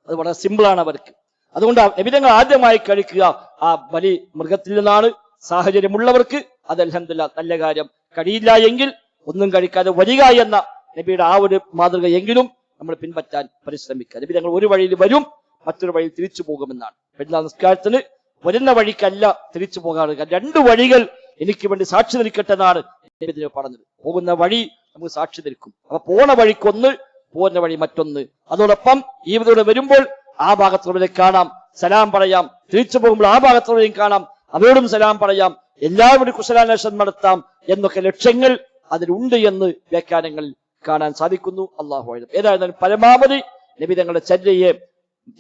അത് വളരെ സിമ്പിളാണ് അവർക്ക്. അതുകൊണ്ട് നബിതങ്ങൾ ആദ്യമായി കഴിക്കുക ആ ബലി മൃഗത്തിൽ നിന്നാണ്. സാഹചര്യമുള്ളവർക്ക് അത് അൽഹംദുലില്ലാഹ് നല്ല കാര്യം. കഴിയില്ല എങ്കിൽ ഒന്നും കഴിക്കാതെ വരിക എന്ന നബിയുടെ ആ ഒരു മാതൃക എങ്കിലും നമ്മൾ പിൻപറ്റാൻ പരിശ്രമിക്കുക. നബി തങ്ങൾ ഒരു വഴിയിൽ വരും, മറ്റൊരു വഴിയിൽ തിരിച്ചു പോകുമെന്നാണ്. പെരുന്നാൾ നിസ്കാരത്തിന് വരുന്ന വഴിക്കല്ല തിരിച്ചു പോകാറ്. രണ്ട് വഴികൾ എനിക്ക് വേണ്ടി സാക്ഷി നിൽക്കട്ടെ എന്നാണ് നബി പറഞ്ഞത്. പോകുന്ന വഴി നമുക്ക് സാക്ഷി നിൽക്കും. അപ്പൊ പോണ വഴിക്കൊന്ന്, പോകുന്ന വഴി മറ്റൊന്ന്. അതോടൊപ്പം ഈ വിധൂടെ വരുമ്പോൾ ആ ഭാഗത്തുള്ളവരെ കാണാം, സലാം പറയാം. തിരിച്ചു പോകുമ്പോൾ ആ ഭാഗത്തുള്ളവരെയും കാണാം, അവരോടും സലാം പറയാം. എല്ലാവരും കുശലാന്വേഷണം നടത്താം എന്നൊക്കെ ലക്ഷ്യങ്ങൾ അതിലുണ്ട് എന്ന് വ്യാഖ്യാനങ്ങളിൽ കാണാൻ സാധിക്കുന്നു. അള്ളാഹു ആലം. ഏതായിരുന്നാലും പരമാവധി നബി തങ്ങളുടെ ചര്യയെ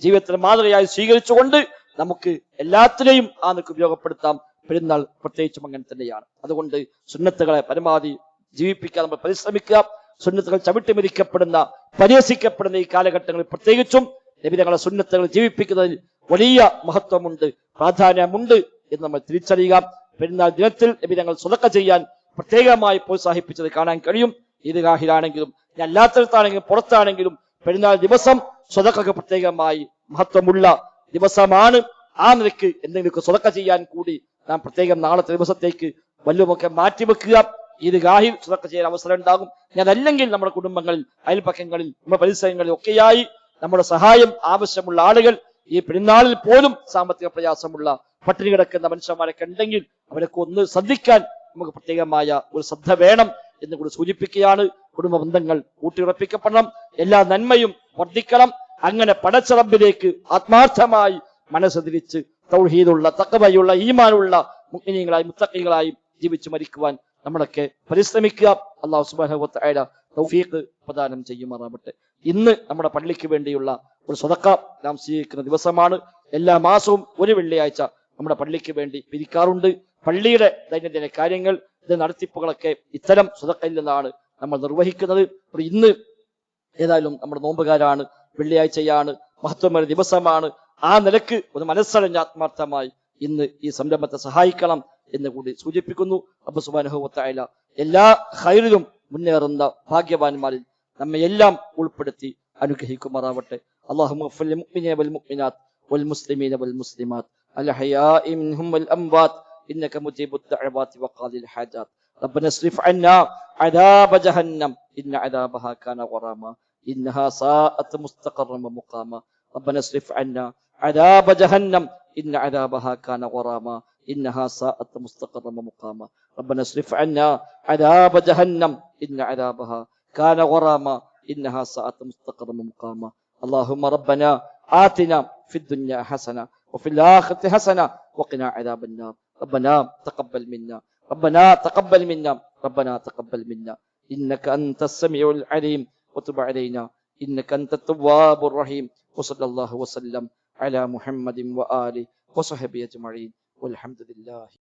ജീവിതത്തിന് മാതൃകയായി സ്വീകരിച്ചുകൊണ്ട് നമുക്ക് എല്ലാത്തിനെയും ആ നിലക്ക് ഉപയോഗപ്പെടുത്താം. പെരുന്നാൾ പ്രത്യേകിച്ചും അങ്ങനെ തന്നെയാണ്. അതുകൊണ്ട് സുന്നത്തുകളെ പരമാവധി ജീവിപ്പിക്കാൻ നമ്മൾ പരിശ്രമിക്കുക. സുന്നത്തുകൾ ചവിട്ടിമെതിക്കപ്പെടുന്ന, പരിഹസിക്കപ്പെടുന്ന ഈ കാലഘട്ടങ്ങളിൽ പ്രത്യേകിച്ചും നബി തങ്ങളുടെ സുന്നത്തുകൾ ജീവിപ്പിക്കുന്നതിൽ വലിയ മഹത്വമുണ്ട്, പ്രാധാന്യമുണ്ട് എന്ന് നമ്മൾ തിരിച്ചറിയുക. പെരുന്നാൾ ദിനത്തിൽ നബി തങ്ങൾ സ്വതക്ക ചെയ്യാൻ പ്രത്യേകമായി പ്രോത്സാഹിപ്പിച്ചത് കാണാൻ കഴിയും. ഈദ്ഗാഹിലാണെങ്കിലും അല്ലാത്തടത്താണെങ്കിലും പുറത്താണെങ്കിലും പെരുന്നാൾ ദിവസം സ്വതക്കക്ക് പ്രത്യേകമായി മഹത്വമുള്ള ദിവസമാണ്. ആ നിലയ്ക്ക് എന്തെങ്കിലും സ്വതക്ക ചെയ്യാൻ കൂടി നാം പ്രത്യേകം നാളത്തെ ദിവസത്തേക്ക് വല്ലതുമൊക്കെ മാറ്റിവെക്കുക. ഈദ്ഗാഹിൽ സ്വതക്ക ചെയ്യാൻ അവസരം ഉണ്ടാകും. അതല്ലെങ്കിൽ നമ്മുടെ കുടുംബങ്ങളിൽ, അയൽപക്കങ്ങളിൽ, നമ്മുടെ പരിസരങ്ങളിൽ ഒക്കെയായി നമ്മുടെ സഹായം ആവശ്യമുള്ള ആളുകൾ, ഈ പെരുന്നാളിൽ പോലും സാമ്പത്തിക പ്രയാസമുള്ള പട്ടിണി കിടക്കുന്ന മനുഷ്യന്മാരൊക്കെ ഉണ്ടെങ്കിൽ അവരൊക്കെ ഒന്ന് ശ്രദ്ധിക്കാൻ നമുക്ക് പ്രത്യേകമായ ഒരു ശ്രദ്ധ വേണം എന്ന് കൂടി സൂചിപ്പിക്കുകയാണ്. കുടുംബ ബന്ധങ്ങൾ ഊട്ടിയുറപ്പിക്കപ്പെടണം, എല്ലാ നന്മയും വർദ്ധിക്കണം. അങ്ങനെ പടച്ച റബ്ബിലേക്ക് ആത്മാർത്ഥമായി മനസ്സ് തിരിച്ച് തൗഹീദുള്ള, തഖ്വയുള്ള, ഈമാനുള്ള മുഅ്മിനീങ്ങളായി, മുത്തഖീകളായി ജീവിച്ചു മരിക്കുവാൻ നമ്മളൊക്കെ പരിശ്രമിക്കുക. അല്ലാഹു സുബ്ഹാനഹു വ തആല തൗഫീഖ് പ്രദാനം ചെയ്യുമാറാവട്ടെ. ഇന്ന് നമ്മുടെ പള്ളിക്ക് വേണ്ടിയുള്ള ഒരു സ്വതക്ക നാം സ്വീകരിക്കുന്ന ദിവസമാണ്. എല്ലാ മാസവും ഒരു വെള്ളിയാഴ്ച നമ്മുടെ പള്ളിക്ക് വേണ്ടി പിരിക്കാറുണ്ട്. പള്ളിയുടെ ദൈനംദിന കാര്യങ്ങൾ, ഇത് നടത്തിപ്പുകളൊക്കെ ഇത്തരം സ്വതക്കയിൽ നിന്നാണ് നമ്മൾ നിർവഹിക്കുന്നത്. ഇന്ന് ഏതായാലും നമ്മുടെ നോമ്പുകാരാണ്, വെള്ളിയാഴ്ചയാണ്, മഹത്വമേറിയ ദിവസമാണ്. ആ നിലക്ക് ഒരു മനസ്സറിഞ്ഞ ആത്മാർത്ഥമായി ഇന്ന് ഈ സംരംഭത്തെ സഹായിക്കണം എന്ന് കൂടി സൂചിപ്പിക്കുന്നു. റബ്ബ് സുബ്ഹാനഹു വ തആല എല്ലാ ഖൈറിലും മുന്നേറുന്ന ഭാഗ്യവാന്മാരിൽ നമ്മെ എല്ലാം ഉൾപ്പെടുത്തി അനുഗ്രഹിക്കുമാറാവട്ടെ. അല്ലാഹുമ്മ ഗ്ഫിർ ലിൽ മുഅ്മിനീന വൽ മുഅ്മിനാത്ത് വൽ മുസ്ലിമീന വൽ മുസ്ലിമാത്ത് അൽ ഹയാഇ മിൻഹും വൽ അംവാത്ത് ഇന്നക മുജീബുദ് ദഅവാതി വഖാദിൽ ഹാജാത്ത്. റബ്ബന സ്രിഫ് അന്നാ അദാബ ജഹന്നം ഇന്ന അദാബഹാ കാന ഗറാമ ഇന്നഹാ സാഅത് മുസ്തഖറൻ വമുഖാമ. റബ്ബന സ്രിഫ് അന്നാ അദാബ ജഹന്നം ഇന്ന അദാബഹാ കാന ഗറാമ إنها ساءت مستقرا ومقاما. ربنا اصرف عنا عذاب جهنم إن عذابها كان غراما إنها ساءت مستقرا ومقاما. اللهم ربنا آتنا في الدنيا حسنة وفي الآخرة حسنة وقنا عذاب النار. ربنا تقبل منا، ربنا تقبل منا، ربنا تقبل منا إنك أنت السميع العليم وتب علينا إنك أنت التواب الرحيم. وصلى الله وسلم على محمد وآله وصحبه أجمعين والحمد لله.